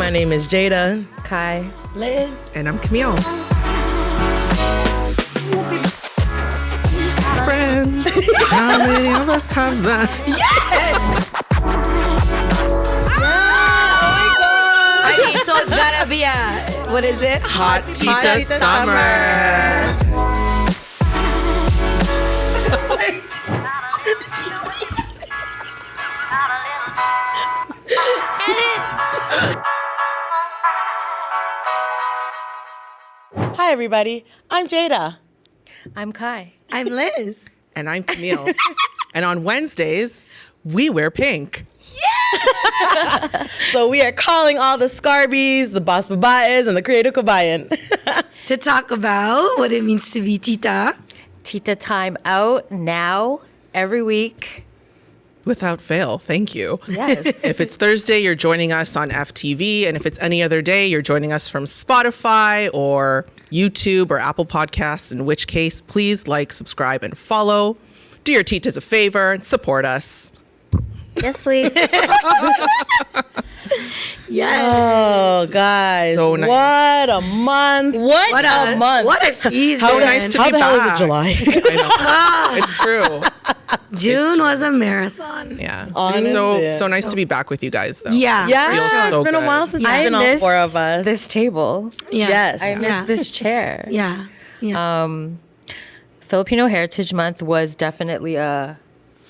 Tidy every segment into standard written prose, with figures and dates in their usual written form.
My name is Jada. Kai. Liz. And I'm Camille. Friends, how many of us have that? Yes! So it's gotta be what is it? Hot Tita Summer. Hi, everybody. I'm Jada. I'm Kai. I'm Liz. And I'm Camille. And on Wednesdays, we wear pink. So we are calling all the Scarbies, the Boss Babaes, and the Creative Kabayan To talk about what it means to be Tita. Tita time out now, every week. Without fail, thank you. Yes. If it's Thursday, you're joining us on FTV. And if it's any other day, you're joining us from Spotify or YouTube or Apple Podcasts, in which case, please like, subscribe, and follow. Do your Titas a favor and support us. Yes, please. Yes. Oh, guys. So nice. What a month. What a month. What a season. How nice to How be the hell back. is it July? I know. It's true. June was a marathon. Yeah. Honestly. It's so nice to be back with you guys, though. Yeah. Yeah, Feels it's so been a good. while since I it's been all miss four of us. this table. Yeah. Yes. I miss this chair. Yeah. Yeah. Filipino Heritage Month was definitely a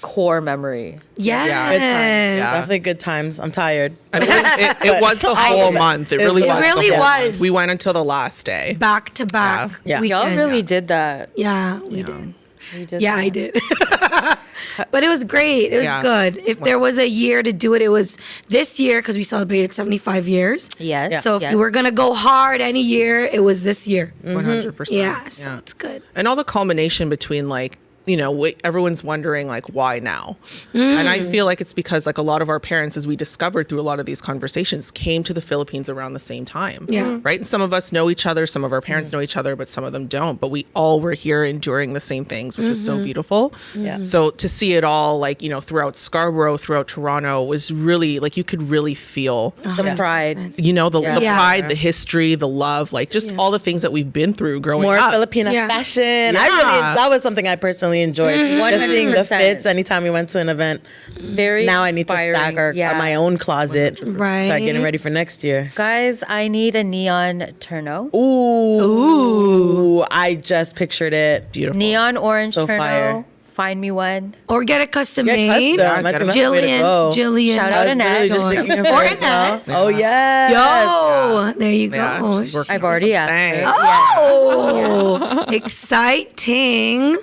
core memory. Yes. Yeah. Good times. Yeah. Definitely good times. I'm tired. And it was the whole month. It really It was. really the whole was. month. We went until the last day. Back to back. Yeah. Y'all weekend. really did that. Yeah, we did. We did Yeah, that. I did. But it was great. It was Yeah. good. If there was a year to do it, it was this year because we celebrated 75 years. Yes. Yeah. So if yes. you were going to go hard any year, it was this year. 100%. Yeah, so it's good. And all the culmination between everyone's wondering why now? And I feel like it's because a lot of our parents, as we discovered through a lot of these conversations, came to the Philippines around the same time. Yeah. Right? And some of us know each other, some of our parents know each other, but some of them don't. But we all were here enduring the same things, which was so beautiful. Yeah. So to see it all throughout Scarborough, throughout Toronto was really you could really feel The pride. the Yeah. pride, the history, the love, just all the things that we've been through growing More up. Filipino Yeah. fashion. Yeah. That was something I personally enjoyed. Just seeing the 100%. fits anytime we went to an event. Very Now I need to inspiring. stack my own closet. Right. Start getting ready for next year. Guys, I need a neon turno. Ooh. I just pictured it. Beautiful. Neon orange So turno. fire. Find me one. Or get it custom Get made. custom. I think that's the way to go. Jillian. Shout I out was literally Annette. just thinking of Or her as well. Annette. Oh, yes. Yo, there you go. Yeah, she's working I've on already something. asked her. Oh, exciting.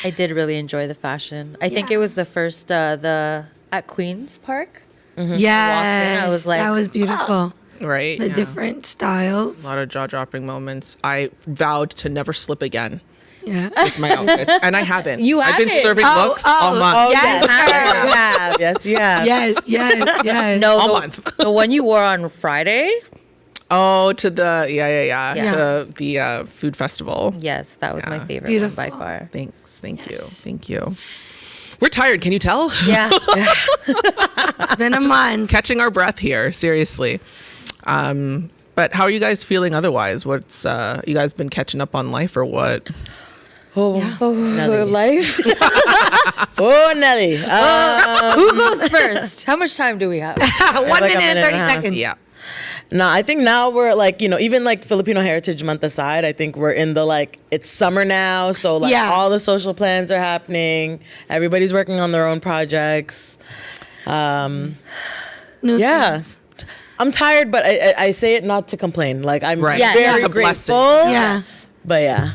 I did really enjoy the fashion. I think it was the first at Queen's Park. Yes. I was like, that was beautiful. Right. The Yeah. different styles. A lot of jaw-dropping moments. I vowed to never slip again Yeah. with my outfits, and I haven't. You I've been haven't? serving looks all month. Oh, Yes, you have. Yes, you have. Yes, yes, yes. No, All the, month. the one you wore on Friday. Oh, to the Yeah. to the food festival. Yes, that was my favorite Beautiful. one by far. Thanks. Thank you. We're tired. Can you tell? Yeah. It's been a month. Catching our breath here. Seriously. But how are you guys feeling otherwise? What's you guys been catching up on life or what? Life. Oh, Nelly. Who goes first? How much time do we have? 1 like a minute and minute 30 and a half. seconds. Yeah. No, I think now we're even Filipino Heritage Month aside, I think we're in the it's summer now. So Yeah. all the social plans are happening. Everybody's working on their own projects. New Yeah. things. I'm tired, but I say it not to complain. I'm Right. Yeah, very it's a blessing. grateful. Yeah. But yeah.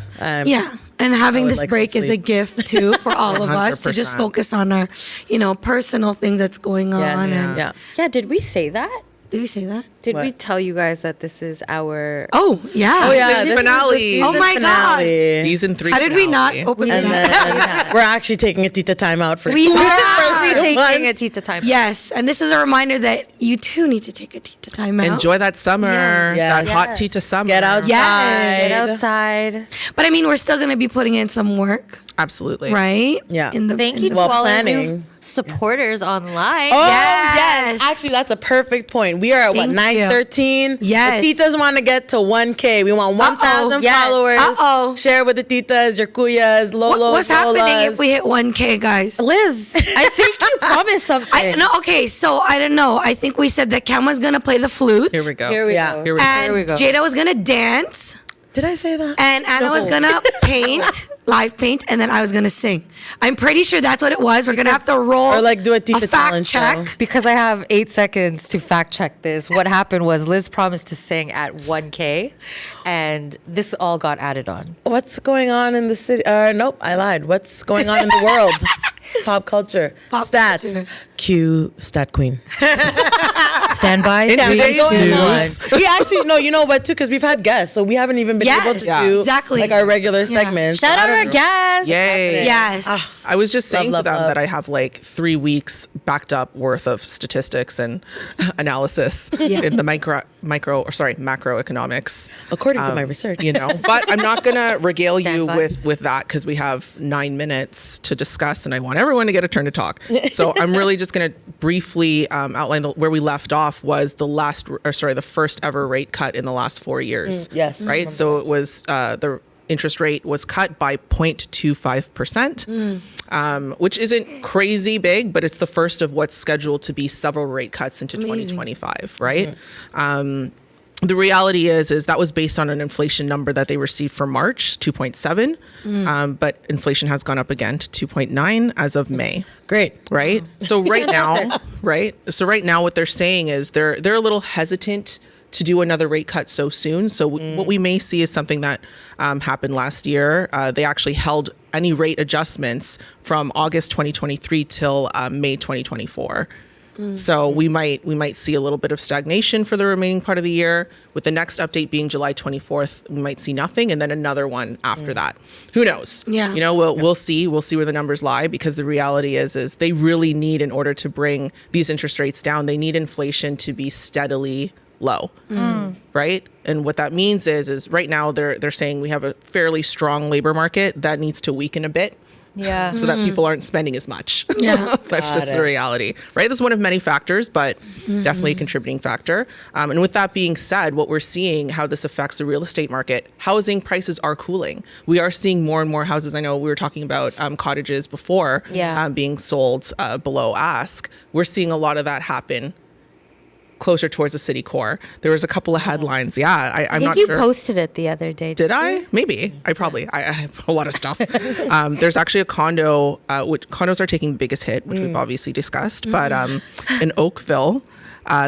Yeah. And having I would this like to break is a sleep. gift too for all of us to just 100%. focus on our, personal things that's going on. Yeah. And Yeah. Yeah, did we say that? did we say that? Did we What? tell you guys that this is our Oh, yeah. Oh yeah, this is the finale. season Oh my God. finale. Season 3. How did we not finale. open it And up? then we're actually taking a Tita time out for We We're are. taking a months. Tita time. Yes, and this is a reminder that you too need to take a Tita time out. Enjoy that summer. Yes. That hot Yes. Tita summer. Get outside. Yes. Get outside. But I mean, we're still going to be putting in some work, Absolutely. right? Yeah. In the Thank you to Well, all our planning. new supporters online. Oh Yes. yes, Actually, that's a perfect point. We are at what, Thank you. 913? Yes. The titas want to get to 1K. We want 1,000 Yes. followers. Uh-oh. Share with the titas, your kuyas, lolos, What's happening lolas. if we hit 1K, guys? Liz, I think you promised something. Okay, so I don't know. I think we said that Cam was gonna play the flute. Here we go. Here we Yeah. go. Here we go. And Here we go. Jada was gonna dance. Did I say that? And Anna was gonna paint, live paint, and then I was gonna sing. I'm pretty sure that's what it was. We're gonna have to roll Or like do a Tita fact talent check. show. Because I have 8 seconds to fact check this. What happened was Liz promised to sing at 1K, and this all got added on. What's going on in the city? Nope, I lied. What's going on in the world? Pop culture. Pop Stats. culture. Cue Stat Queen. Stand by. In Three, today's two, news. one. We actually, no, you know what, too? Because we've had guests, so we haven't even been able to Yes, do exactly. like our regular Yeah. segments. Shout So I out don't our know. guests. Yay. Yes. I was just saying Love, to them love. that I have like 3 weeks backed up worth of statistics and analysis in the macroeconomics. According to my research. You know, but I'm not gonna regale Stand you by. with that because we have 9 minutes to discuss, and I want everyone to get a turn to talk. So I'm really just gonna briefly outline where we left off was the first ever rate cut in the last 4 years. Yes. Right. So it was the interest rate was cut by 0.25%, which isn't crazy big, but it's the first of what's scheduled to be several rate cuts into 2025, right? The reality is that was based on an inflation number that they received for March, 2.7, but inflation has gone up again to 2.9 as of May. Great. Right. So right now, what they're saying is they're a little hesitant to do another rate cut so soon. So what we may see is something that happened last year. They actually held any rate adjustments from August 2023 till May 2024. So we might see a little bit of stagnation for the remaining part of the year. With the next update being July 24th, we might see nothing, and then another one after that. Who knows? Yeah. You know, we'll see. We'll see where the numbers lie, because the reality is they really need, in order to bring these interest rates down, they need inflation to be steadily low, right? And what that means is right now they're saying we have a fairly strong labor market that needs to weaken a bit. Yeah. So that people aren't spending as much. Yeah. That's just the reality, right? This is one of many factors, but definitely a contributing factor. And with that being said, what we're seeing, how this affects the real estate market, housing prices are cooling. We are seeing more and more houses. I know we were talking about cottages before being sold below ask. We're seeing a lot of that happen closer towards the city core. There was a couple of headlines. Yeah, I'm not You sure. posted it the other day. Did I? Maybe. I have a lot of stuff. There's actually a condo, which condos are taking the biggest hit, which we've obviously discussed. But in Oakville,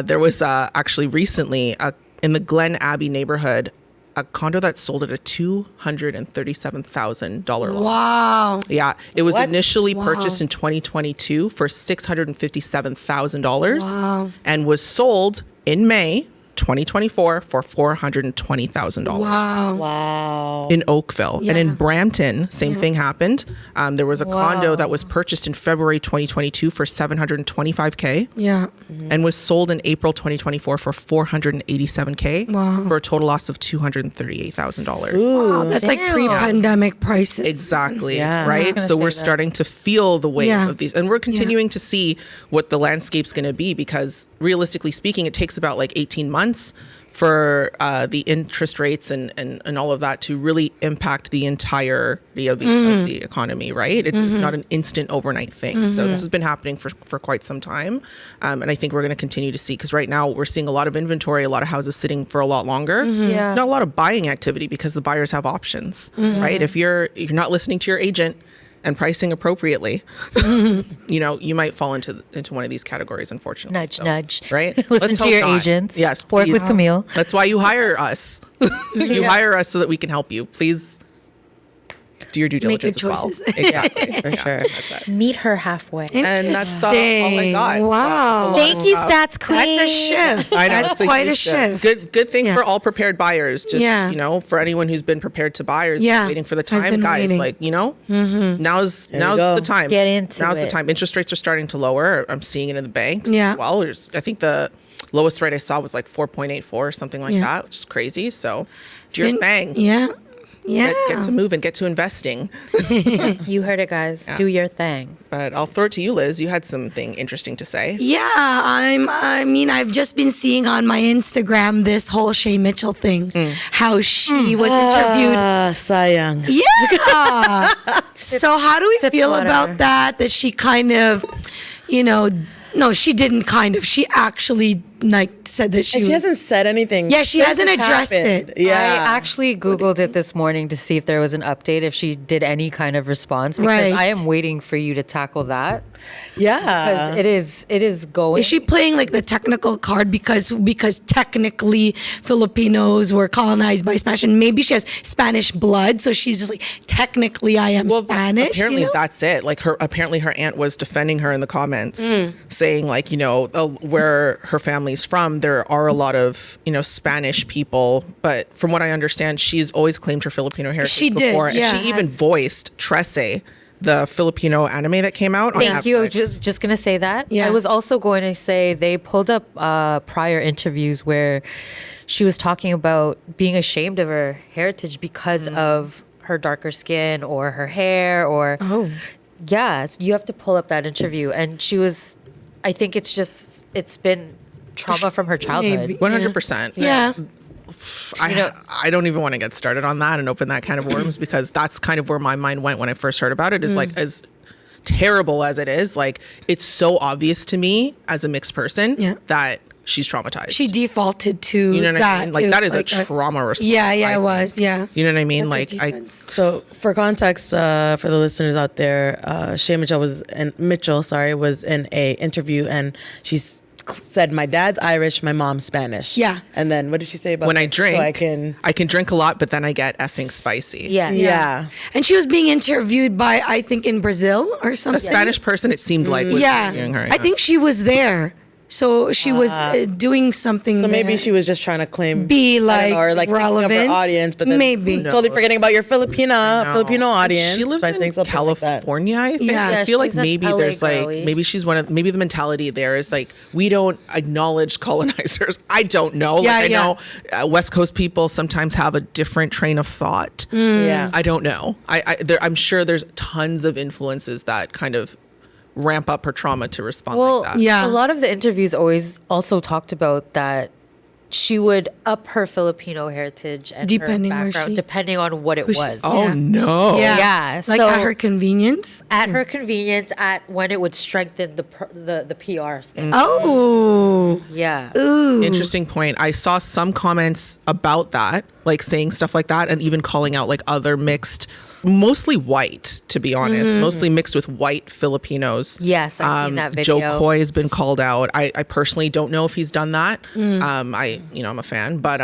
there was actually recently in the Glen Abbey neighborhood, a condo that sold at a $237,000 loss. Wow. Yeah, it was What? initially purchased in 2022 for $657,000 Wow. and was sold in May 2024 for $420,000. Wow. Wow. In Oakville. And in Yeah. Brampton, same thing happened. There was a condo that was purchased in February 2022 for $725K Yeah. and was sold in April 2024 for $487K Wow. for a total loss of $238,000. Wow. That's like Damn. pre-pandemic prices. Exactly. Yeah. Right. So we're say that. starting to feel the weight Yeah. of these, and we're continuing to see what the landscape's going to be, because realistically speaking, it takes about like 18 months for the interest rates and all of that to really impact the entirety of the economy, right? It's not an instant overnight thing. So this has been happening for quite some time. And I think we're going to continue to see, because right now we're seeing a lot of inventory, a lot of houses sitting for a lot longer. Yeah. Not a lot of buying activity because the buyers have options, right? If you're not listening to your agent and pricing appropriately, you know, you might fall into one of these categories, unfortunately. Nudge, So, nudge. right? Listen Let's to hope your not. agents. Yes, Work please. with Camille. That's why you hire us. You hire us so that we can help you. Please do your due Make good diligence as well. choices. Exactly. For sure. That's it. Meet her halfway. And that's all I Interesting. got. Wow. Thank you, Stats Queen. That's a shift. I know, That's it's quite a huge shift. Good thing Yeah. for all prepared buyers. Just Yeah. you know, for anyone who's been prepared to buy or is Yeah. waiting for the Has time, been guys. waiting. Like, you know, now's you the go. time. Get into Now's the it. time. Interest rates are starting to lower. I'm seeing it in the banks. Yeah. Well, I think the lowest rate I saw was like 4.84 or something like Yeah. that, which is crazy. So do your thing. Yeah. Get to moving, get to investing. You heard it, guys. Do your thing. But I'll throw it to you, Liz. You had something interesting to say. Yeah, I've just been seeing on my Instagram this whole Shay Mitchell thing, how she was interviewed. Sayang. Yeah. So how do we Sip feel water. about that? That she kind of, no, she didn't kind of. She actually said that she She hasn't said anything. Yeah, she since hasn't it addressed happened. it. Yeah. I actually Googled it this morning to see if there was an update, if she did any kind of response, because Right. I am waiting for you to tackle that. Yeah. Because it is going. Is she playing like the technical card because technically Filipinos were colonized by Spanish and maybe she has Spanish blood, so she's just like technically I am Spanish. Apparently that's it. Like apparently her aunt was defending her in the comments, saying like, where her family's from, there are a lot of, Spanish people. But from what I understand, she's always claimed her Filipino heritage She did, before. yeah. And she even voiced Trece, the Filipino anime that came out. Thank you. Netflix. Just gonna say that. Yeah. I was also going to say they pulled up prior interviews where she was talking about being ashamed of her heritage because of her darker skin or her hair or. Oh. Yes, you have to pull up that interview, and she was. I think it's been trauma from her childhood. Maybe. 100%. Yeah. I don't even want to get started on that and open that kind of worms because that's kind of where my mind went when I first heard about it. Is like, as terrible as it is, like it's so obvious to me as a mixed person that she's traumatized. She defaulted to you know what that. I mean? Like It that was is like a trauma response. Yeah, I it think. was. Yeah. You know what I mean? That's Like a I defense. So for context, for the listeners out there, Shay Mitchell was in a interview and she's said, "My dad's Irish, my mom's Spanish." Yeah. And then what did she say about when I like, drink, so I can drink a lot, but then I get effing spicy. Yeah. Yeah. And she was being interviewed by, I think, in Brazil or something. A Spanish person, it seemed like, was Yeah. interviewing her. I think she was there. So she was doing something. So maybe there. she was just trying to claim Be, I don't like, know, or like thinking of relevant. her audience, but then Maybe. totally forgetting about your Filipino audience. She lives by saying in something like that. California, I think. Yeah. I feel like she's an maybe LA there's girly. like, maybe she's maybe the mentality there is like, we don't acknowledge colonizers. I don't know. Yeah, I yeah. know West Coast people sometimes have a different train of thought. Yeah. I don't know. I'm sure there's tons of influences that kind of ramp up her trauma to respond Well, like that. Yeah. a lot of the interviews always also talked about that she would up her Filipino heritage and Depending her where background, she- depending on what it who she's- was. Oh Yeah. no. Yeah, Like so- at her convenience. At her convenience, at when it would strengthen the PR stand. Oh. Yeah. Ooh. Interesting point. I saw some comments about that, like saying stuff like that and even calling out like other mixed, mostly white, to be honest, mostly mixed with white Filipinos. Yes, I've seen that video. Joe Coy has been called out. I personally don't know if he's done that. I'm a fan, but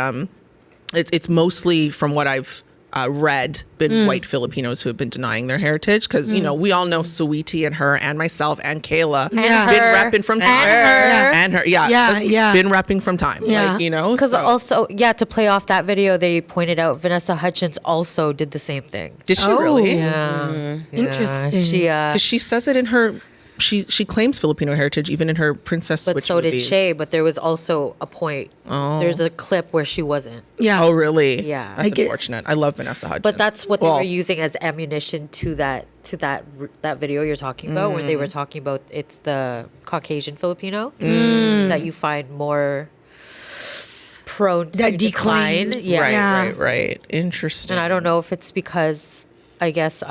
it's mostly from what I've read, been white Filipinos who have been denying their heritage because we all know Sweetie and her and myself and Kayla Yeah. been her, repping from and time her. and her yeah Yeah, yeah. been repping from time Yeah. Because so- also, to play off that video, they pointed out Vanessa Hudgens also did the same thing. did she Oh. really Yeah. Interesting. She, because she says it in her she claims Filipino heritage even in her Princess but Switch so did movies. Shay. But there was also a point. There's a clip where she wasn't. Yeah. Oh really? Yeah. That's I get- unfortunate. I love Vanessa Hudgens. But that's what they Well, were using as ammunition to that video you're talking about, where they were talking about it's the Caucasian Filipino that you find more prone to That decline. decline. Yeah. Right, Yeah. right. Interesting. And I don't know if it's because I guess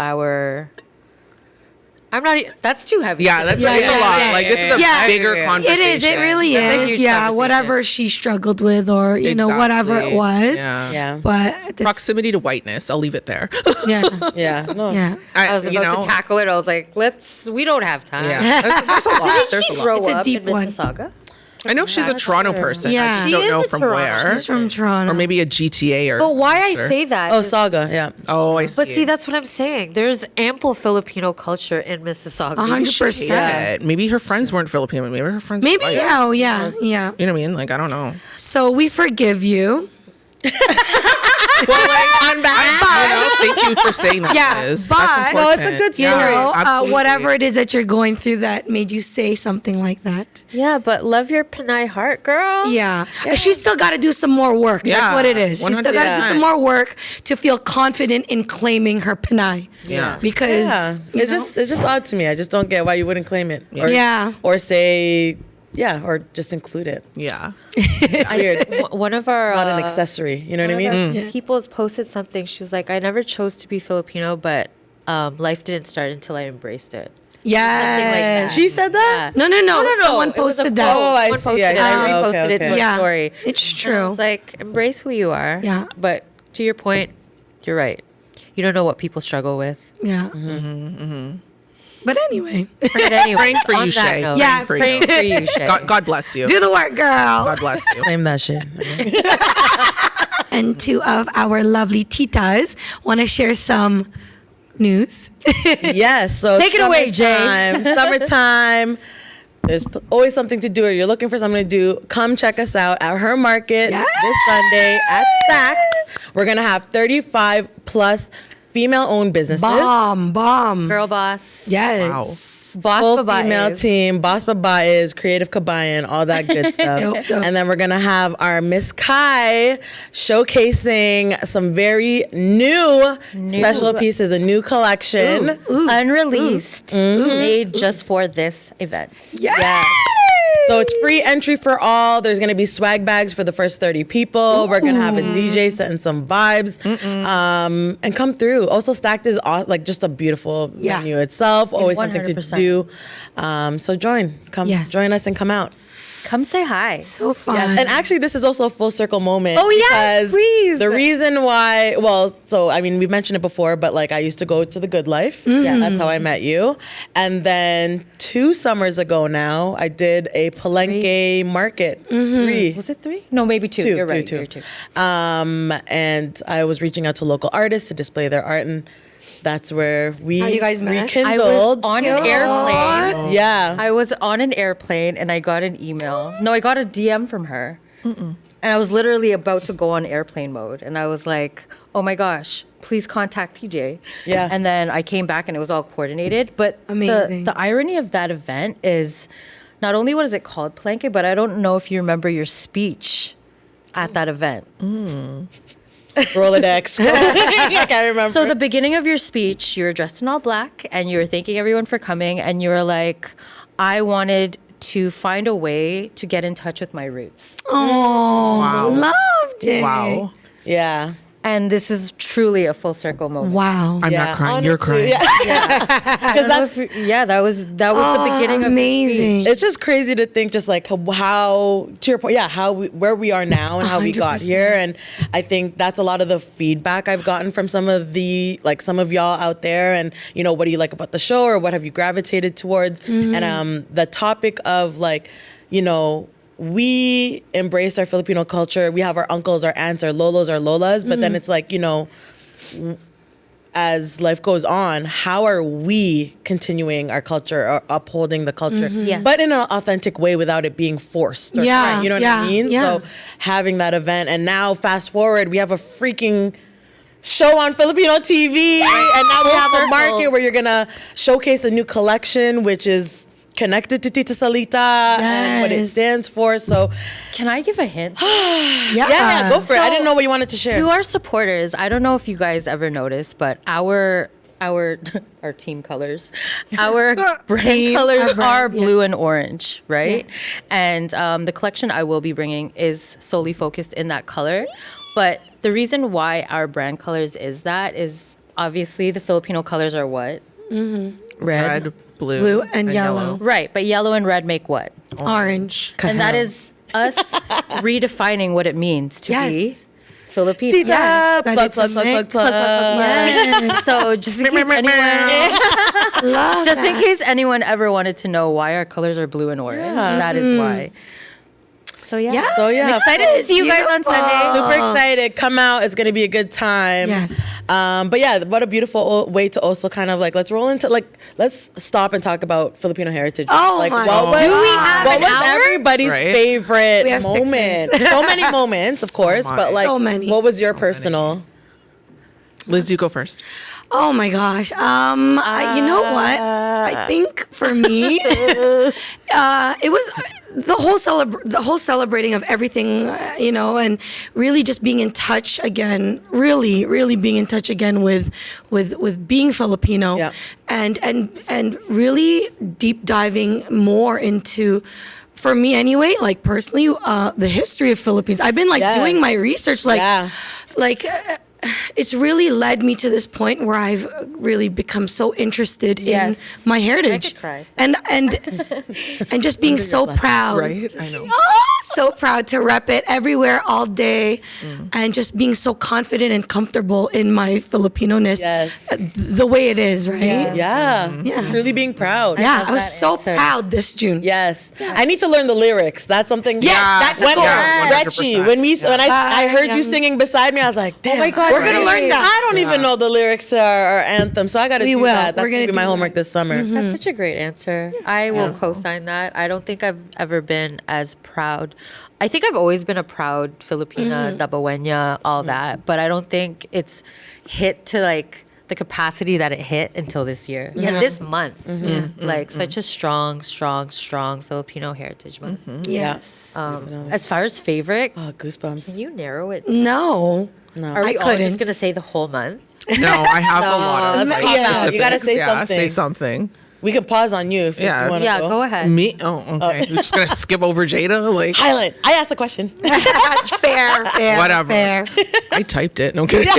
I'm not. That's too heavy. Yeah, that's Yeah, it's a yeah, lot. yeah, like this is a yeah. bigger Yeah. conversation. It is. It really That's a is. huge Yeah. conversation. Whatever she struggled with, or whatever it Exactly. was. Yeah. Yeah. But it's- Proximity to whiteness. I'll leave it there. yeah. Yeah. No. Yeah. I was about to tackle it. I was like, we don't have time. Yeah, there's a lot. There's a lot. Grow It's a up deep in one. Mississauga. I know she's a Toronto person. Yeah. I just She don't is know a from Toronto where. She's from Toronto. Or maybe a GTA or. But why I'm I sure. say that? Oh, is- Saga. Yeah. Oh, I see. But see, that's what I'm saying. There's ample Filipino culture in Mississauga. 100%. Yeah. Maybe her friends weren't Filipino. Maybe her friends. Maybe. were white. Yeah. Oh, yeah. Yeah. You know what I mean? Like I don't know. So we forgive you. Well, like, On behalf. thank you for saying that. Yeah, Liz. but- That's No, it's a important. good You story. know, absolutely. whatever it is that you're going through that made you say something like that. Yeah, but love your Panay heart, girl. Yeah. And she's still got to do some more work. Yeah, That's what it is. She's still got to do 100%. some more work to feel confident in claiming her Panay. Yeah. Because Yeah, you it's know, just odd to me. I just don't get why you wouldn't claim it. Or, Yeah. Or say, yeah, or just include it. Yeah. It's weird. One of our Not an accessory. You know what I one mean? of our people's posted something. She was like, I never chose to be Filipino, but life didn't start until I embraced it. yes. She said that? Yeah. No. Someone It was a posted that. quote. Oh, I Someone see. posted Yeah, it. yeah, I reposted okay, it to okay. a Yeah, story. it's And I true. was like, embrace who you are. Yeah. But to your point, you're right. You don't know what people struggle with. Yeah. But anyway, But anyway, Praying for on you, that Shay. note, Yeah, praying for you, Shay. God bless you. do the work, girl. God bless you. Claim that shit. And two of our lovely titas want to share some news. Yes. So Take it away, Jay. Summertime. There's always something to do, or you're looking for something to do. Come check us out at her market Yes. this Sunday at Stack. We're gonna have 35 plus female-owned businesses. Bomb. Girl boss. Yes. Wow. Boss Full Baba female is. team, Boss Baba is, Creative Kabayan, all that good stuff. Dope. And then we're gonna have our Miss Kai showcasing some very new special pieces, a new collection. Unreleased. Made just for this event. Yes. So it's free entry for all. There's gonna be swag bags for the first 30 people. We're gonna have a DJ setting some vibes, and come through. Also, Stacked is like just a beautiful Yeah. venue itself. Always something to 100%. do. So come Yes. join us and come out. Come say hi. So fun. And actually, this is also a full circle moment. Oh, yes, because please. The reason why, we've mentioned it before, but like I used to go to the Good Life. Yeah, that's how I met you. And then 2 summers ago now, I did a Palenque market. 3. Was it 3? No, maybe 2. You're right. Two. You're 2. And I was reaching out to local artists to display their art, and that's where we How you guys met? I was rekindled. on an airplane. Yeah. I was on an airplane and I got an email. No, I got a DM from her. And I was literally about to go on airplane mode. And I was like, oh my gosh, please contact TJ. Yeah. And then I came back and it was all coordinated. But Amazing. the irony of that event is not only what is it called, Palenque, but I don't know if you remember your speech at that event. Rolodex. I can't remember. So the beginning of your speech, you were dressed in all black and you were thanking everyone for coming and you were like, I wanted to find a way to get in touch with my roots. Oh, love, Jay. Wow. Yeah. And this is truly a full circle moment. Wow. I'm Yeah, not crying. You're honestly, crying. Yeah. I don't know if that was the beginning of amazing. It's just crazy to think just like how, to your point, where we are now and how we got 100%. here. And I think that's a lot of the feedback I've gotten from some of y'all out there. And, what do you like about the show, or what have you gravitated towards? And the topic of we embrace our Filipino culture. We have our uncles, our aunts, our lolos, our lolas. But then it's like, as life goes on, how are we continuing our culture or upholding the culture, Yeah. but in an authentic way without it being forced? Or Yeah, trying, you know what yeah, I mean? yeah. So having that event, and now fast forward, we have a freaking show on Filipino TV, and now we Full have a circle. market where you're gonna showcase a new collection, which is connected to Tita Salita and what it Yes. stands for. So Can I give a hint? yeah, go for it. I So, didn't know what you wanted to share. To our supporters, I don't know if you guys ever noticed, but our our team colors, our brand colors are blue and orange, right? And the collection I will be bringing is solely focused in that color. But the reason why our brand colors is obviously the Filipino colors are what? Red. Blue, and yellow. Right, but yellow and red make what? Orange. And that is us redefining what it means to be Yes. Filipino. Tita, Yes, that plug, it's plug, a plug, plug, mix. plug. Yes. So just in case anyone, Love just in that. case anyone ever wanted to know why our colors are blue and orange, that is why. So yeah. Yeah. So yeah, I'm excited to see you guys on Sunday. super excited. Come out. It's going to be a good time. Yes. But yeah, what a beautiful way to also kind of let's stop and talk about Filipino heritage. Oh like, my what was, God. Do we have what an was hour? everybody's Right. favorite We have 6 moment? So many moments, of course, my. but like, So many. what was your personal? Liz, you go first. Oh my gosh. You know what? I think for me, it was the whole celebrating of everything, and really just being in touch again. Really, really being in touch again with being Filipino, Yeah. and really deep diving more into. For me anyway, like personally, the history of Philippines. I've been Yes. doing my research, it's really led me to this point where I've really become so interested in my heritage, could cry. and just being so proud, Right? I know. so proud to rep it everywhere all day, and just being so confident and comfortable in my Filipino-ness, Yes. the way it is, right? Yeah. Yes. Really being proud. Yeah, love I was that so answer. proud this June. Yes. I need to learn the lyrics. That's something. Yes, that's a when goal. Reggie, 100%. when I heard you Yeah. singing beside me, I was like, damn. my God, We're gonna learn that. I don't even know the lyrics to our anthem, so I got to We do will. that. That's We're gonna gonna be my do homework that. this summer. That's such a great answer. I will co-sign that. I don't think I've ever been as proud. I think I've always been a proud Filipina, Dabaweña, all that, but I don't think it's hit to like the capacity that it hit until this year. Yeah. And this month. Like such a strong Filipino Heritage Month. Yes. As far as favorite, Oh, goosebumps. can you narrow it? No. Are I we all couldn't. just gonna say the whole month? No, I have a lot of that's like, a cop-out. You gotta specifics. say something. Say something. We can pause on you if Yeah. you want to Yeah, go ahead. Me? Oh, okay. We're just gonna skip over Jada. Like, Highlight. I asked a question. fair. Whatever. Fair. I typed it. No kidding.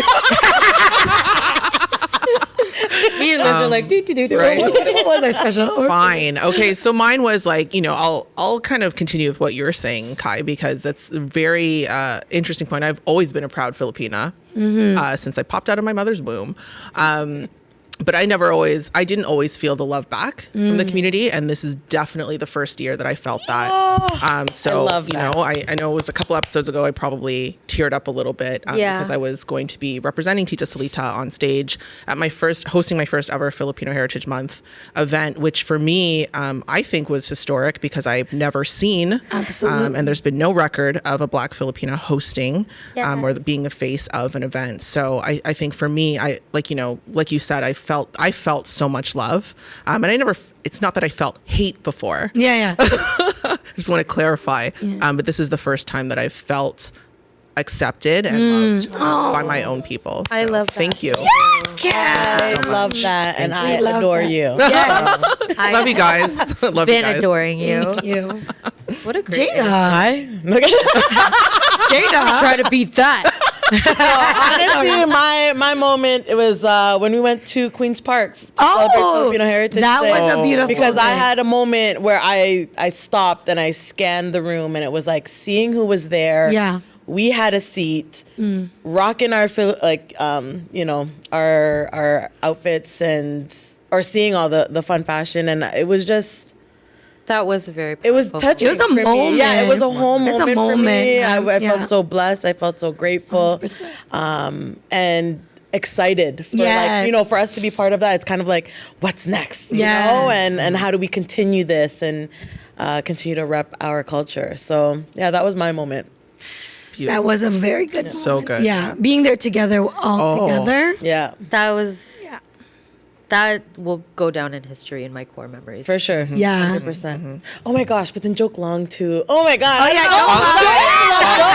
Me and Liz are like, do. Right. What was our special? Fine. Okay. So mine was like, I'll kind of continue with what you were saying, Kai, because that's a very interesting point. I've always been a proud Filipina since I popped out of my mother's womb. But I didn't always feel the love back from the community. And this is definitely the first year that I felt that. So, I love that. I know it was a couple episodes ago, I probably teared up a little bit Yeah. because I was going to be representing Tita Salita on stage at hosting my first ever Filipino Heritage Month event, which for me, I think was historic because I've never seen, Absolutely. and there's been no record of a Black Filipina hosting or being the face of an event. So I think for me, like you said, I felt so much love, and it's not that I felt hate before. Yeah. I just want to clarify, but this is the first time that I've felt accepted and loved by my own people. So, I love that. Thank you. I so love much. that, and I love adore that. you. Yes. Love you guys. Love you Been guys. adoring you. Thank you. What a great Jada. Hi. Jada. Try to beat that. Honestly, my moment, it was when we went to Queen's Park to celebrate Filipino Heritage that Day. was a beautiful Because I day. had a moment where I stopped and I scanned the room, and it was like seeing who was there. Yeah. We had a seat, rocking our our outfits or seeing all the fun fashion, and it was just. That was a very. It was powerful touching. It was a for me. moment. Yeah, it was a whole It's a moment for me. moment. I Yeah. felt so blessed. I felt so grateful, 100%. and excited for Yes. for us to be part of that. It's kind of like, what's next? You Yeah. know, and how do we continue this and continue to rep our culture? So yeah, that was my moment. That was a very good So moment. good. Yeah. Being there together, all together. Yeah, That was. Yeah. That will go down in history in my core memories. for sure. Yeah. 100%. Oh my gosh, but then Joke Long too. Oh my God. yeah,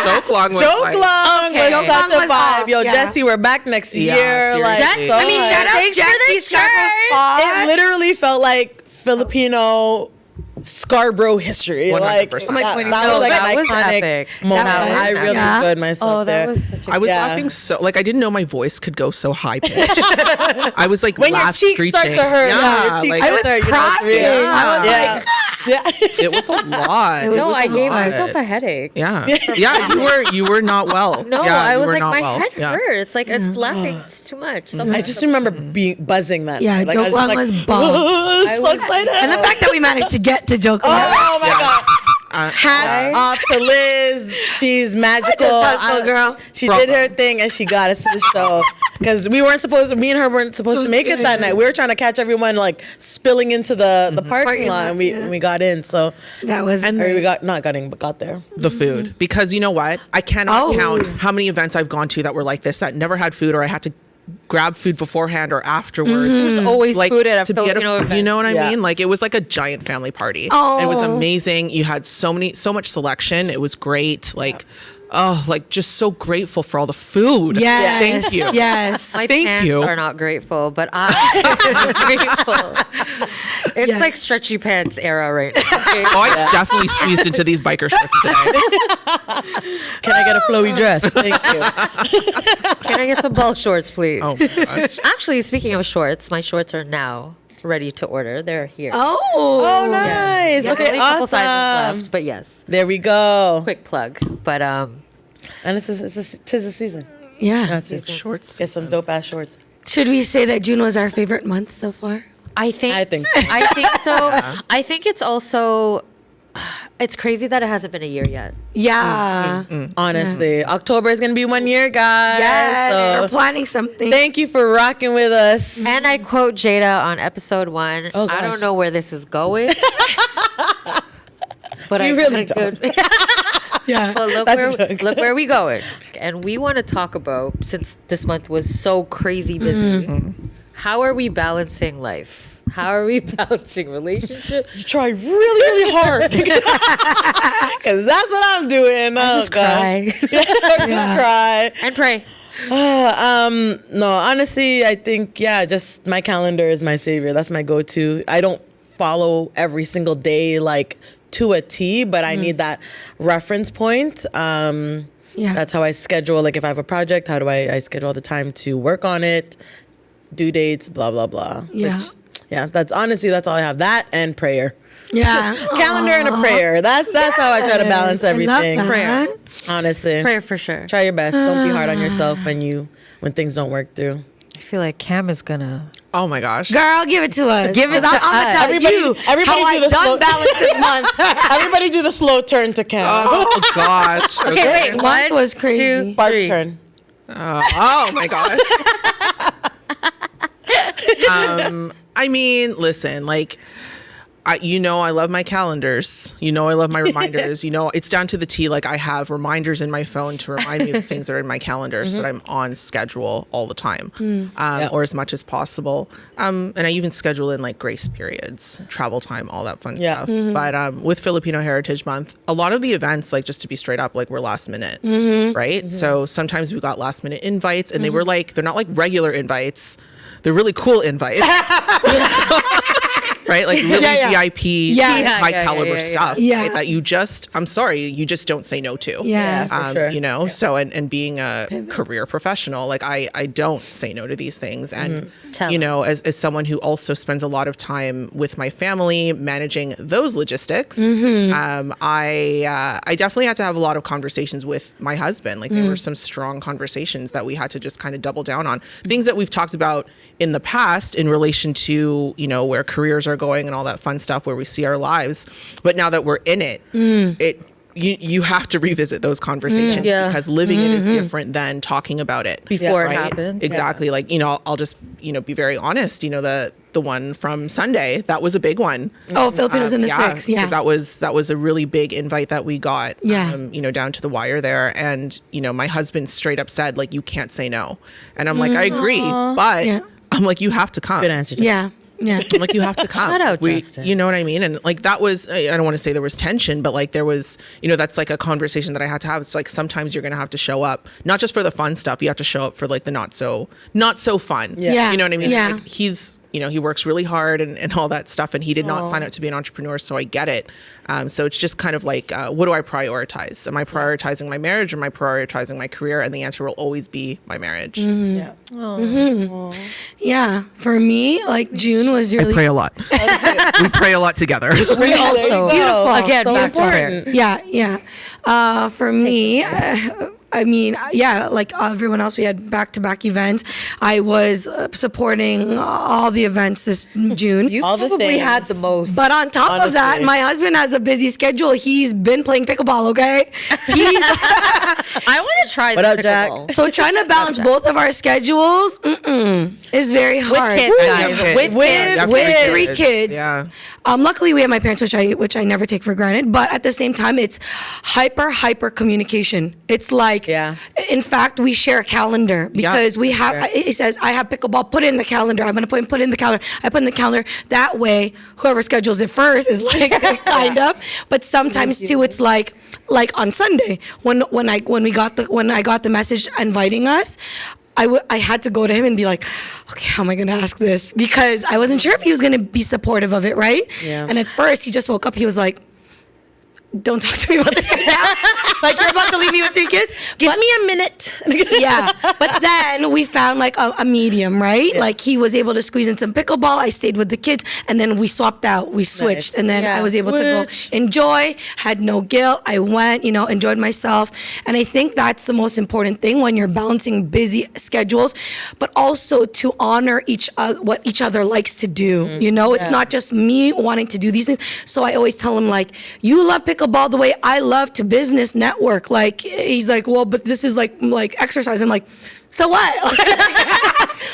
Joke long was Joke like, Long Okay. was Joke such Long a was vibe. off, Yo, yeah. Jesse, we're back next Yeah, year. Like, seriously. so I mean, shout out Thanks for the Jesse's Circle shirt. Spot. it literally felt like Filipino Scarborough history. 100%. Like, I'm like, that was like that an was iconic epic. moment. That was- I really yeah. enjoyed myself Oh, that there. was such a. I was Yeah. laughing so I didn't know my voice could go so high pitched. I was like When your laugh cheeks screeching. start to hurt, Yeah, your cheeks like, start to hurt, you know, it's crying. real. I was Yeah. like, Yeah. it was a lot. No, I gave lot. myself a headache. Yeah, you were not well. No, Yeah, I you was were like, not my well. head Yeah. hurts. Like, it's laughing. It's too much. So I much. just remember being buzzing that. Yeah, night. Like, Joke I Long just was like, bomb. so excited. And the fact that we managed to get to Joke Long. Oh my Yes. God. Uh, Hats off to Liz. She's magical. hustle, girl. She Bravo. did her thing and she got us to the show. Because me and her weren't supposed to make it that night. We were trying to catch everyone like spilling into the parking lot, and we got in. So That was And- or we got got there. the food, because you know what, I cannot Oh. count how many events I've gone to that were like this, that never had food, or I had to grab food beforehand or afterwards. There's always food at a to be at Filipino event. You know what I Yeah. mean? Like, it was like a giant family party. Oh. It was amazing. You had so much selection. It was great. Like, oh, like just so grateful for all the food. Yes. Thank you. Yes. My Thank pants you. are not grateful, but I'm grateful. It's Yeah. like stretchy pants era right now. Okay? Oh, I definitely squeezed into these biker shorts today. Can I get a flowy dress? Thank you. Can I get some ball shorts, please? Oh my gosh. Actually, speaking of shorts, my shorts are now ready to order. They're here. Oh, nice. Yeah, Okay, only a couple sizes awesome. left, but yes, There we go. quick plug. But And tis the season. Yeah. That's it. Shorts. Get some dope ass shorts. Should we say that June was our favorite month so far? I think I think so. I think so. I think it's also it's crazy that it hasn't been a year yet. Yeah. Honestly, October is gonna be 1 year, guys. Yeah. So We're planning something. thank you for rocking with us. And I quote Jada on episode 1. Oh, I gosh. don't know where this is going. But I You really got a good. yeah. But That's a joke. look where we going. And we want to talk about, since this month was so crazy busy, how are we balancing life? How are we balancing relationships? Try really, really hard. Because that's what I'm doing. Just cry Just cry. and pray. No, honestly, I think, just my calendar is my savior. That's my go-to. I don't follow every single day like to a T, but I need that reference point. That's how I schedule. Like if I have a project, how do I schedule the time to work on it, due dates, blah, blah, blah. Yeah. That's all I have. That and prayer. Yeah. Calendar and a prayer. That's how I try to balance everything. I love that. Honestly. Prayer for sure. Try your best. Don't be hard on yourself when things don't work through. I feel like Cam is gonna. Oh my gosh. Girl, give it to us. Give it 'Cause to I'm gonna us. tell Everybody- you everybody how do I the slow- done balance this month. Everybody do the slow turn to count. Oh gosh. Okay, wait. This month was 1, crazy. 2, Barb 3. turn. Oh my gosh. I mean, listen, like, I love my calendars. I love my reminders. It's down to the T. Like, I have reminders in my phone to remind me of things that are in my calendar so that I'm on schedule all the time, or as much as possible. And I even schedule in like grace periods, travel time, all that fun stuff. But with Filipino Heritage Month, a lot of the events, like just to be straight up, like were last minute, right? So sometimes we got last minute invites, and they were like, they're not like regular invites. They're really cool invites. Right? Like really VIP, high caliber stuff. Yeah. Right? That you just don't say no to. Yeah. For sure. So and being a career professional, like I don't say no to these things. And Tell as someone who also spends a lot of time with my family managing those logistics, I definitely had to have a lot of conversations with my husband. Like there were some strong conversations that we had to just kind of double down on. Things that we've talked about in the past in relation to, where careers are going and all that fun stuff, where we see our lives. But now that we're in it, you have to revisit those conversations because living it is different than talking about it Before it right? happens. Exactly. Like, I'll just, be very honest, the one from Sunday, that was a big one. Oh, Filipinos in the Six. Yeah. 'cause that was a really big invite that we got, Yeah. down to the wire there. And, my husband straight up said, like, you can't say no. And I'm like, I agree, but I'm like, you have to come. Good answer. Yeah. Yeah. I'm like, you have to come. Shout out, Justin. You know what I mean? And like, that was, I don't want to say there was tension, but like there was, that's like a conversation that I had to have. It's like, sometimes you're going to have to show up, not just for the fun stuff. You have to show up for like the not so fun. Yeah. You know what I mean? Yeah. Like, he's, he works really hard and all that stuff. And he did not sign up to be an entrepreneur. So I get it. So it's just kind of like, what do I prioritize? Am I prioritizing my marriage or am I prioritizing my career? And the answer will always be my marriage. Yeah. Yeah. For me, like June was really. I pray a lot. We pray a lot together. We also Beautiful. again So back to prayer. important. Yeah. For me, I mean, like everyone else, we had back-to-back events. I was supporting all the events this June. You All the probably things. had the most. But on top of that, Honestly. my husband has a busy schedule. He's been playing pickleball, okay? He's I want to try. What the up, Jack? pickleball. so trying to balance both of our schedules is very hard. With kids, guys. Okay. With With- kids. Yeah, with three 3 kids. Yeah. Luckily, we have my parents, which I never take for granted. But at the same time, it's hyper communication. It's like, in fact, we share a calendar because we have. It says I have pickleball. Put it in the calendar. I'm gonna put it in the calendar. I put in the calendar. That way, whoever schedules it first is like kind of. But sometimes too, it's like on Sunday when I got the message inviting us. I had to go to him and be like, okay, how am I going to ask this? Because I wasn't sure if he was going to be supportive of it, right? Yeah. And at first, he just woke up. He was like, don't talk to me about this right now. Like, you're about to leave me with 3 kids? Give me a minute. Yeah. But then we found like a medium, right? Yeah. Like, he was able to squeeze in some pickleball. I stayed with the kids. And then we swapped out. We switched. Nice. And then I was able to go enjoy, had no guilt. I went, enjoyed myself. And I think that's the most important thing when you're balancing busy schedules, but also to honor what each other likes to do. It's not just me wanting to do these things. So I always tell him, like, you love pickleball the way I love to business network. Like, he's like, well, but this is like exercise. I'm like, so what?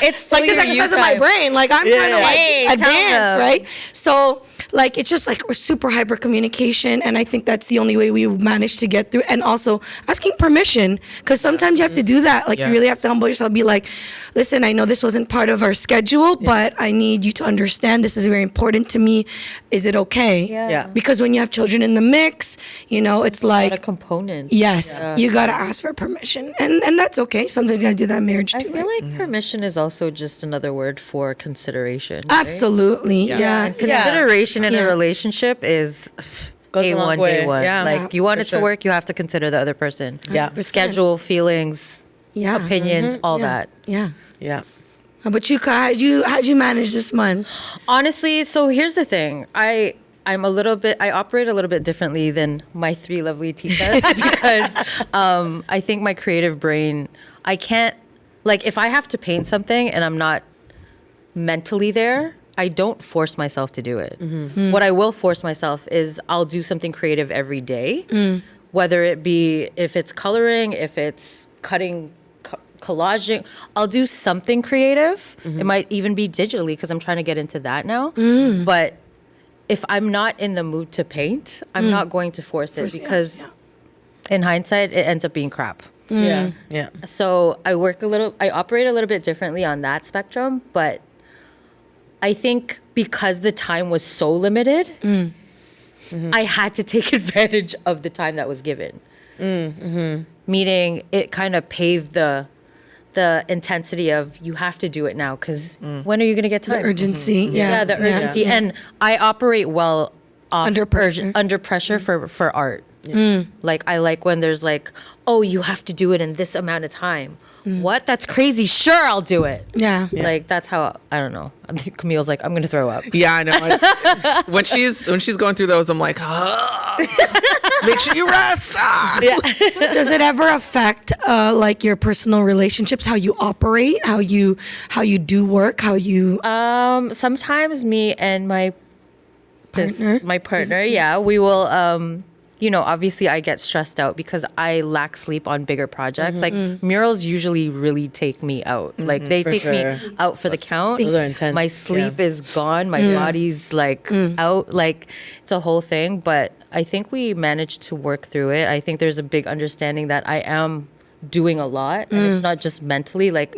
It's like this exercise in my brain. Like, I'm trying to advance, right? So like, it's just like we're super hyper communication, and I think that's the only way we manage to get through. And also asking permission, because sometimes you have to do that. Like, you really have to humble yourself. Be like, listen, I know this wasn't part of our schedule, but I need you to understand this is very important to me. Is it okay? Yeah. Because when you have children in the mix, it's like a component. Yes, you gotta ask for permission, and that's okay. Sometimes you gotta do that in marriage too. I feel like permission is also just another word for consideration. Right? Absolutely, yeah. And consideration in a relationship is Goes a long A1, way. day one. Yeah. Like, you want it to work, you have to consider the other person. Yeah. Schedule, feelings, opinions, all that. Yeah. Yeah. How about you, Kai? How'd you manage this month? Honestly, so here's the thing. I operate a little bit differently than my 3 lovely titas because I think my creative brain, I can't, like, if I have to paint something and I'm not mentally there, I don't force myself to do it. What I will force myself is I'll do something creative every day, whether it be if it's coloring, if it's cutting, collaging, I'll do something creative. It might even be digitally because I'm trying to get into that now. But if I'm not in the mood to paint, I'm not going to force it because in hindsight, it ends up being crap. Yeah. So I operate a little bit differently on that spectrum, but I think because the time was so limited, I had to take advantage of the time that was given. Meaning it kind of paved the intensity of you have to do it now because when are you going to get time? The urgency, yeah. The urgency. Yeah. And I operate well under pressure for art. Like, I like when there's like, oh, you have to do it in this amount of time. What? That's crazy. Sure, I'll do it. Yeah. Like, that's how, I don't know. Camille's like, I'm going to throw up. Yeah, I know. When she's going through those, I'm like, make sure you rest. Does it ever affect like your personal relationships, how you operate, how you do work, how you? Sometimes me and my partner, we will. Obviously I get stressed out because I lack sleep on bigger projects. Like, murals usually really take me out. Like, they take me out for the count. Those are intense. My sleep is gone. My body's like out. Like, it's a whole thing. But I think we managed to work through it. I think there's a big understanding that I am doing a lot, and it's not just mentally, like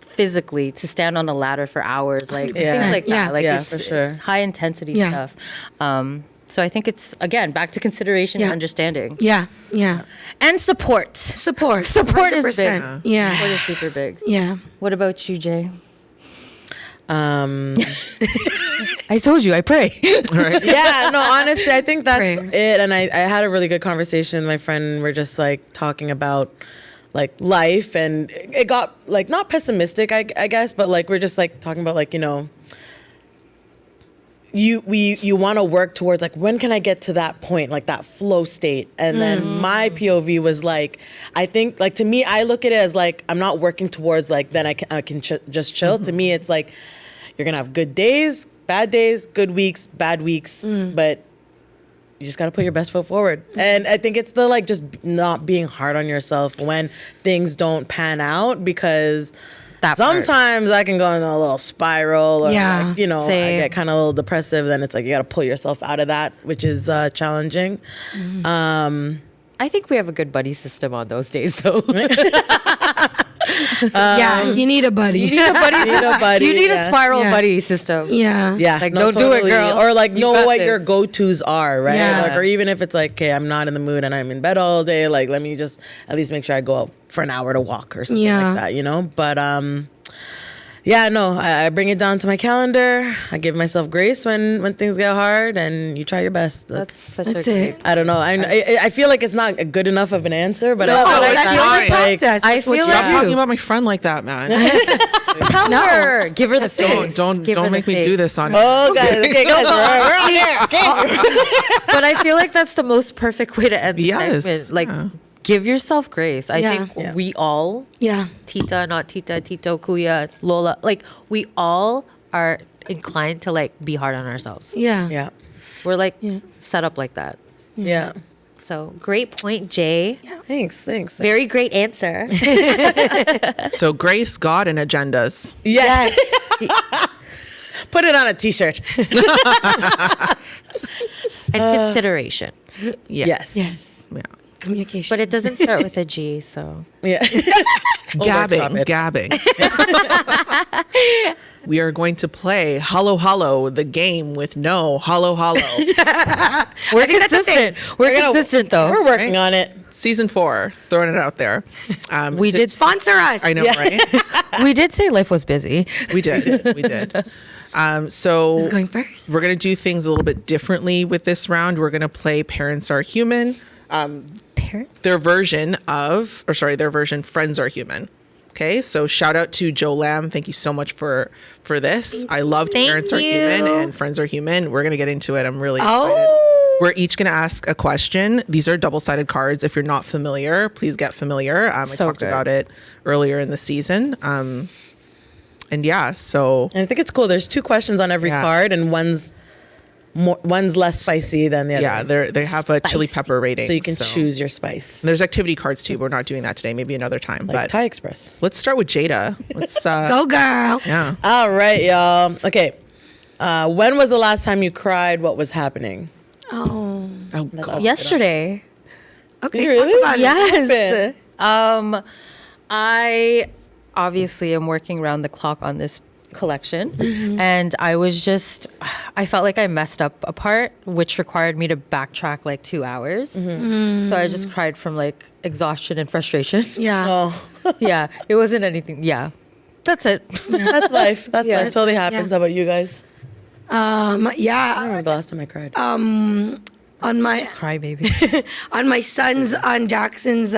physically, to stand on a ladder for hours, like things like that. Like, it's high intensity stuff. So I think it's, again, back to consideration and understanding. Yeah. And support. Support is big. Yeah. Support is super big. Yeah. What about you, Jay? I told you, I pray. Right. Yeah, no, honestly, I think that's it. And I had a really good conversation with my friend. We're just like talking about like life, and it got like not pessimistic, I guess, but like we're just like talking about like, you want to work towards like, when can I get to that point, like that flow state? And then my POV was like, I think like, to me, I look at it as like, I'm not working towards like, then I can just chill. To me, it's like, you're gonna have good days, good weeks, bad weeks, but you just got to put your best foot forward. And I think it's the like, just not being hard on yourself when things don't pan out, because That part. Sometimes I can go in a little spiral, or Yeah. like, you know, I Same. get kind of a little depressive. Then it's like you got to pull yourself out of that, which is challenging. I think we have a good buddy system on those days, though. Yeah, you need a buddy. You need a buddy system. buddy, You need a yeah. spiral Yeah. buddy system. Yeah. Yeah, Like, don't do it, girl. Or like You know got what this. your go-tos are, right? Yeah. Like, or even if it's like, okay, I'm not in the mood and I'm in bed all day, like let me just at least make sure I go out for an hour to walk or something Yeah. like that, you know? But yeah, no, I bring it down to my calendar. I give myself grace when things get hard, and you try your best. That's such That's a great it. I don't know. I feel like it's not good enough of an answer, but No, I feel but like that's that's the fine. process. I That's what feel you like- Stop do. talking about my friend like that, man. Tell No. her. Give her the face. don't Give her make the me do face. this on. Oh, guys, okay, guys, we're on here. But I feel like that's the most perfect way to end the Yes, segment. Like, yeah. give yourself grace. I Yeah. think Yeah. we all, Yeah. Tita, not Tita, Tito, Kuya, Lola, like, we all are inclined to, like, be hard on ourselves. Yeah. Yeah, We're, like, set up like that. yeah. So, great point, Jay. Thanks. Very great answer. So grace, God, and agendas. Yes. Put it on a T-shirt. And consideration. Yes. Yes. Yeah. Communication. But it doesn't start with a G, so. Yeah. Overcome Gabbing. it. We are going to play Hollow Hollow, the game with no Hollow Hollow. We're consistent. We're consistent, though. We're working on it. Season 4, throwing it out there. We did Sponsor us. I know, right? We did say life was busy. We did. So Who's going first? we're going to do things a little bit differently with this round. We're going to play Parents Are Human. Their version, Friends Are Human. Okay, so shout out to Joe Lamb. Thank you so much for this. I loved Thank Parents Are you. Human and Friends Are Human. We're gonna get into it. I'm really excited. Oh. We're each gonna ask a question. These are double-sided cards. If you're not familiar, please get familiar. I So talked good. about it earlier in the season. And yeah, so And I think it's cool. There's 2 questions on every Yeah. card, and one's less spicy than the other. yeah, they have a chili Spiced. pepper rating. So you can choose your spice. There's activity cards too. But we're not doing that today. Maybe another time. Like but Thai Express. let's start with Jada. Let's Go, girl. yeah. All right, y'all. Okay. When was the last time you cried? What was happening? Oh. Oh God. Yesterday. Okay. Really? Talk about it. Yes. I obviously am working around the clock on this collection, and I felt like I messed up a part, which required me to backtrack like 2 hours. So I just cried from like exhaustion and frustration. Yeah. Oh, Yeah, it wasn't anything. Yeah, that's it. that's life. That's Yeah. life. Totally happens. Yeah. How about you guys? I don't Yeah. remember the last time I cried. On my Cry baby. on Jackson's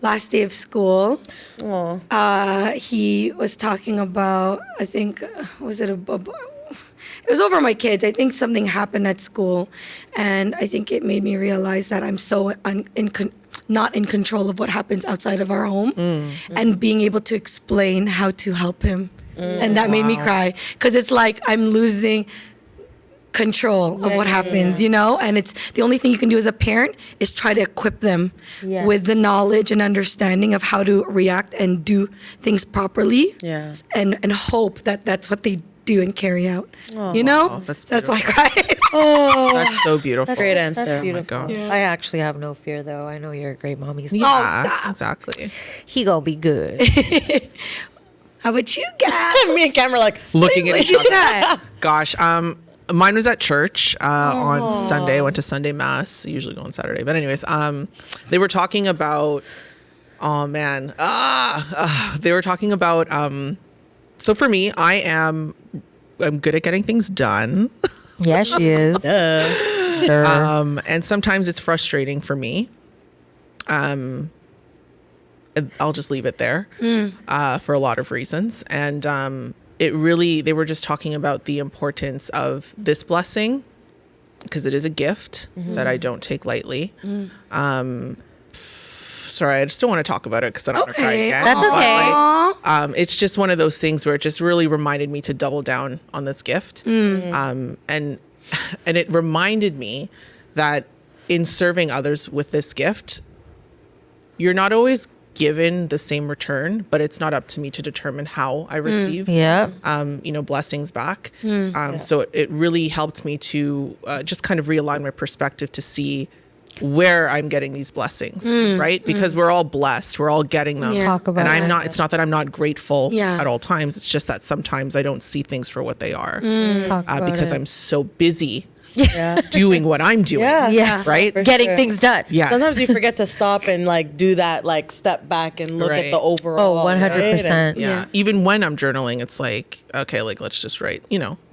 last day of school, Oh, he was talking about, I think, was it it was over my kids. I think something happened at school, and I think it made me realize that I'm so not in control of what happens outside of our home, and being able to explain how to help him, and that made me cry, because it's like I'm losing control of what happens, you know, and it's the only thing you can do as a parent is try to equip them Yeah. with the knowledge and understanding of how to react and do things properly, Yeah. and hope that that's what they do and carry out, you know. that's why I cried. That's so beautiful. great answer. That's beautiful. gosh. I actually have no fear though. I know you're a great mommy. So Yeah, stop. exactly. he gonna be good. How about you guys? Me and Cameron like Looking at each other. Yeah. Gosh, mine was at church on Sunday. I went to Sunday mass. I usually go on Saturday, but anyways, they were talking about. Oh man, they were talking about. So for me, I'm good at getting things done. Yeah, she is. And sometimes it's frustrating for me. I'll just leave it there for a lot of reasons. And they were just talking about the importance of this blessing, because it is a gift that I don't take lightly. Sorry, I just don't want to talk about it because I don't want to cry Okay. again. That's But, okay. Aw. it's just one of those things where it just really reminded me to double down on this gift. And it reminded me that in serving others with this gift, you're not always given the same return, but it's not up to me to determine how I receive, blessings back. So it really helped me to just kind of realign my perspective to see where I'm getting these blessings, right? Because we're all blessed. We're all getting them. Yeah. Talk about and I'm it. not, it's not that I'm not grateful Yeah. at all times. It's just that sometimes I don't see things for what they are Talk about because it. I'm so busy Yeah. doing what I'm doing. Yeah. Yes. Right? For Getting sure. things done. Yes. Sometimes you forget to stop and like do that, like step back and look Right. at the overall. Oh, 100%. right? And- Yeah. Yeah. Even when I'm journaling, it's like, okay, like let's just write,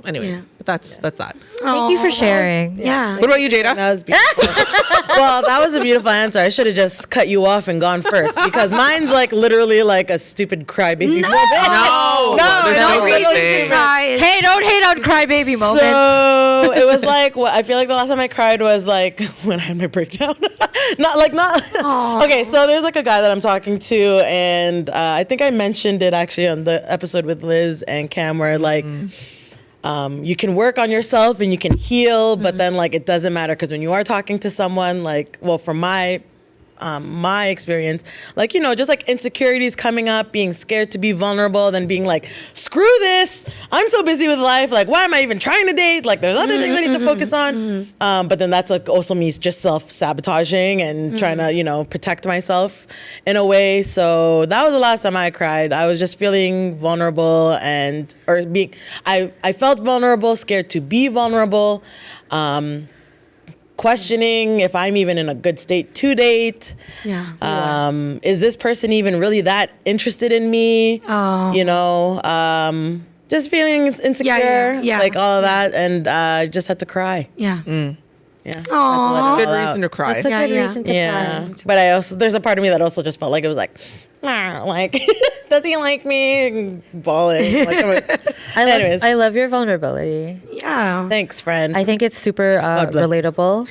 anyways, Yeah. but that's that. Thank you for sharing. Yeah. What about you, Jada? That was beautiful. Well, that was a beautiful answer. I should have just cut you off and gone first because mine's like literally like a stupid crybaby moment. No, there's No no reason such to thing. cry. Hey, don't hate on crybaby moments. So it was like I feel like the last time I cried was like when I had my breakdown. not. Okay, so there's like a guy that I'm talking to, and I think I mentioned it actually on the episode with Liz and Cam, where like. You can work on yourself and you can heal, but then like it doesn't matter because when you are talking to someone, like, well, from my experience, like, just like insecurities coming up, being scared to be vulnerable, then being like, screw this, I'm so busy with life, like, why am I even trying to date? Like, there's other things I need to focus on. But then that's like also me just self-sabotaging and trying to, protect myself in a way. So that was the last time I cried. I was just feeling vulnerable I felt vulnerable, scared to be vulnerable. Questioning if I'm even in a good state to date. Yeah. Is this person even really that interested in me? Just feeling insecure, Yeah. like all of that, and I just had to cry. Yeah. Yeah. Aw. Good reason to cry. That's a good Yeah. reason to Yeah, cry. but there's a part of me that also just felt like it was like, like, does he like me? Bawling. Like, anyways, I love your vulnerability. Yeah. thanks, friend. I think it's super bless. relatable.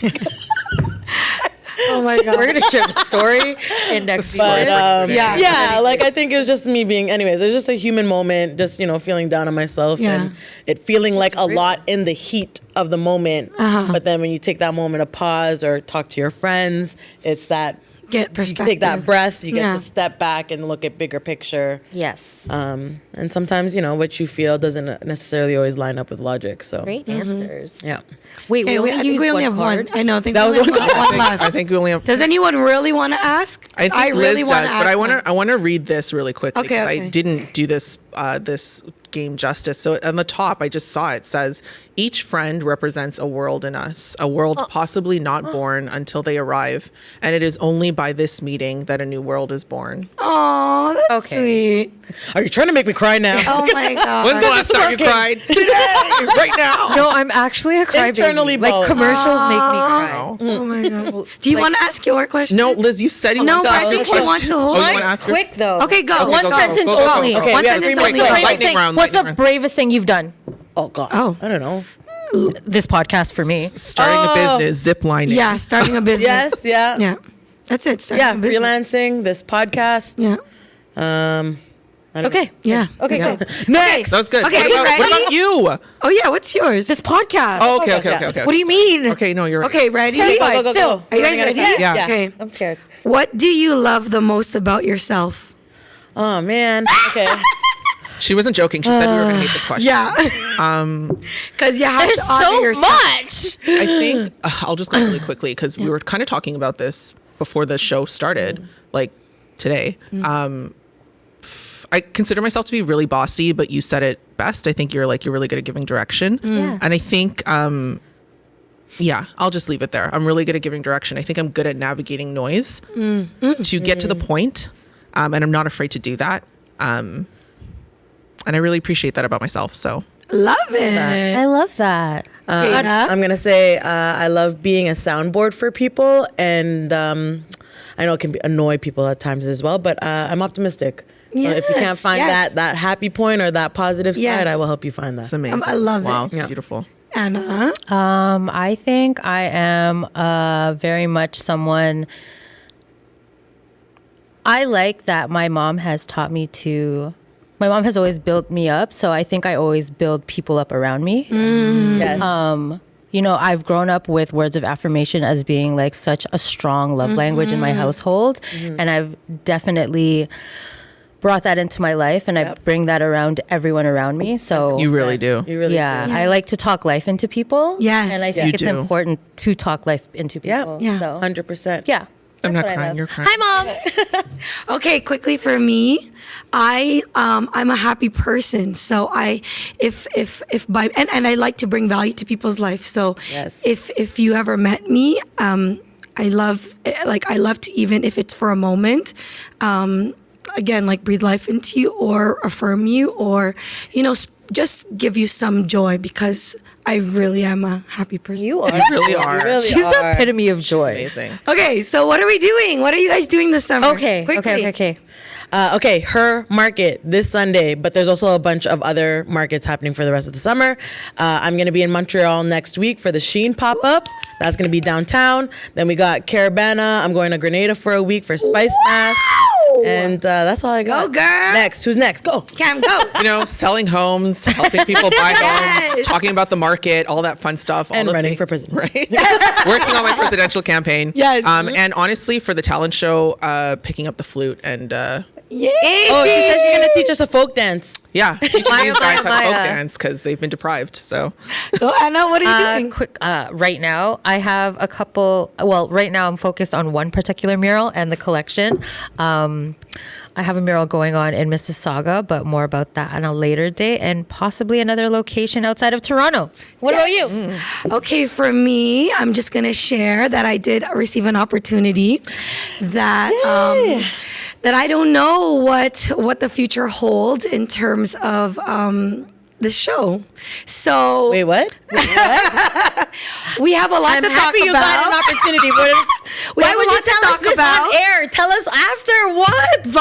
Oh my God. We're gonna share the story in next But week. yeah, like I think it was just me being. Anyways, it was just a human moment, just feeling down on myself Yeah. and it feeling like a lot in the heat of the moment. But then when you take that moment of pause or talk to your friends, it's that Get you perspective. take that breath, you get Yeah. to step back and look at bigger picture. Yes. And sometimes what you feel doesn't necessarily always line up with logic. So Great answers. yeah. Wait, Okay, we I only think used we only have card? one. I know. I think That we was only one have one I left. think we only have. Does anyone really want to ask? I think Liz really does, want to but ask. I want to read this really quickly Okay, because I okay. didn't do this game justice. So on the top, I just saw it says each friend represents a world in us, a world possibly not born until they arrive, and it is only by this meeting that a new world is born. Oh, that's Okay. sweet. Are you trying to make me cry now? Oh my God. When's the last time you cried? Today, right now. No, I'm actually a crybaby. Internally Like both. commercials make me cry. Oh my God. Do you want to ask your question? No, Liz, you said you No, wanted but to I ask think a she question. wants to hold Oh, you it. want to ask her? Quick though. Okay, go. One Okay, go, sentence go, go, go. only. Okay, One we have sentence 3 only. minutes. What's the lightning round. What's the lightning round. bravest thing you've done? Oh God. Oh. I don't know. This podcast for me. Starting a business, zip lining. Yeah, starting a business. Yes. Yeah. Yeah. That's it. Starting Yeah. a business. Freelancing. This podcast. Yeah. I don't Okay. Yeah. Okay, Yeah. go. Next. That was good. Okay, what, are you about, what ready? about you? Oh yeah. What's yours? This podcast. Oh, okay. What do you mean? Okay, no, you're right. Okay, ready? Terrified. Go. Still. Are you guys ready? Yeah. Okay. I'm scared. What do you love the most about yourself? Oh man. Okay. She wasn't joking. She said we were going to hate this question. Yeah. Because you have There's to honor so yourself. much. I think I'll just go really quickly because we were kind of talking about this before the show started, like today. I consider myself to be really bossy, but you said it best. I think you're really good at giving direction. Yeah. And I think, I'll just leave it there. I'm really good at giving direction. I think I'm good at navigating noise to get to the point, and I'm not afraid to do that. And I really appreciate that about myself. So Love it. I love that. Jada? I'm gonna say I love being a soundboard for people, and I know it can annoy people at times as well. But I'm optimistic. If you can't Yes, find yes. that happy point or that positive Yes. side, I will help you find that. it's amazing. I love it. Wow, it's Yeah. beautiful. Anna. I think I am very much someone. I like that my mom has taught me to. My mom has always built me up, so I think I always build people up around me. Yes. I've grown up with words of affirmation as being like such a strong love language in my household. And I've definitely brought that into my life, and I bring that around everyone around me. So You really do. You really do. I like to talk life into people. Yes. And I think You it's do. important to talk life into people. Yeah. So, 100%. yeah. I'm not That's what I crying. love. You're crying. Hi, Mom. Okay, quickly for me, I'm a happy person. So if by and I like to bring value to people's life. So Yes. if you ever met me, I love to, even if it's for a moment, again, like breathe life into you or affirm you or just give you some joy, because I really am a happy person. You are. You really are. You really She's the are. epitome of joy. Amazing. Okay, so what are we doing? What are you guys doing this summer? Okay. Quickly. Okay. Okay, her market this Sunday, but there's also a bunch of other markets happening for the rest of the summer. I'm going to be in Montreal next week for the Sheen pop-up. That's going to be downtown. Then we got Caravana. I'm going to Grenada for a week for Spice Mass. And that's all I got. Go, girl. Next. Who's next? Go. Cam, go. Selling homes, helping people buy Yes. homes, talking about the market, all that fun stuff. And all the running things, for president. Right? Working on my presidential campaign. Yes. And honestly, for the talent show, picking up the flute and Yay. Oh, she said she's going to teach us a folk dance. teaching these guys how to Maya. folk dance because they've been deprived. So So Anna, what are you doing? Quick, right now I have a couple. Well, right now I'm focused on one particular mural and the collection. I have a mural going on in Mississauga, but more about that on a later date, and possibly another location outside of Toronto. What about you? Okay, for me, I'm just gonna share that I did receive an opportunity that that I don't know what the future holds in terms of the show. So Wait, what? we have a lot I'm to talk happy you got an about. opportunity. But We why have a would you lot to tell us talk this about. on air? Tell us after what?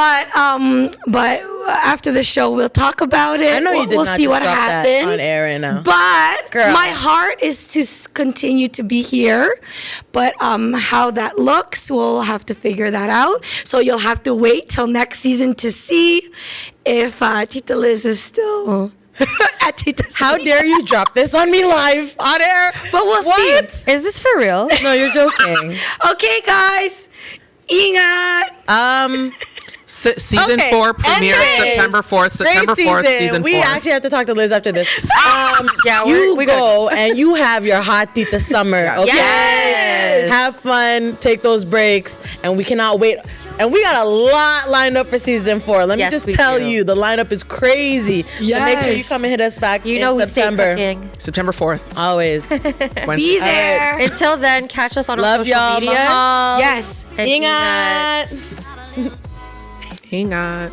But after the show, we'll talk about it. I know you did We'll not see just what drop that happens on air right now. But Girl. my heart is to continue to be here. But how that looks, we'll have to figure that out. So you'll have to wait till next season to see if Tita Liz is still at Tita Salita. How dare you drop this on me live on air? But we'll What? see. Is this for real? No, you're joking. Okay, guys. Ingat. season Okay, 4 premiere anyways, September 4th. September Great 4th, season 4. We actually have to talk to Liz after this. Yeah, You we go and you have your hot Tita summer. Yes. Okay? Yes. Have fun, take those breaks, and we cannot wait. And we got a lot lined up for season 4. Let me Yes, just we tell do. you, the lineup is crazy. So make sure you Yes. come and hit us back You in know we stay September. cooking. September 4th. Always. Wednesday. Be there. Until then, catch us on our Love social y'all. media. Mahal. Yes. And Ingat. Ingat.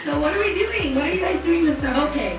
So what are we doing? What are you guys doing this summer? Okay.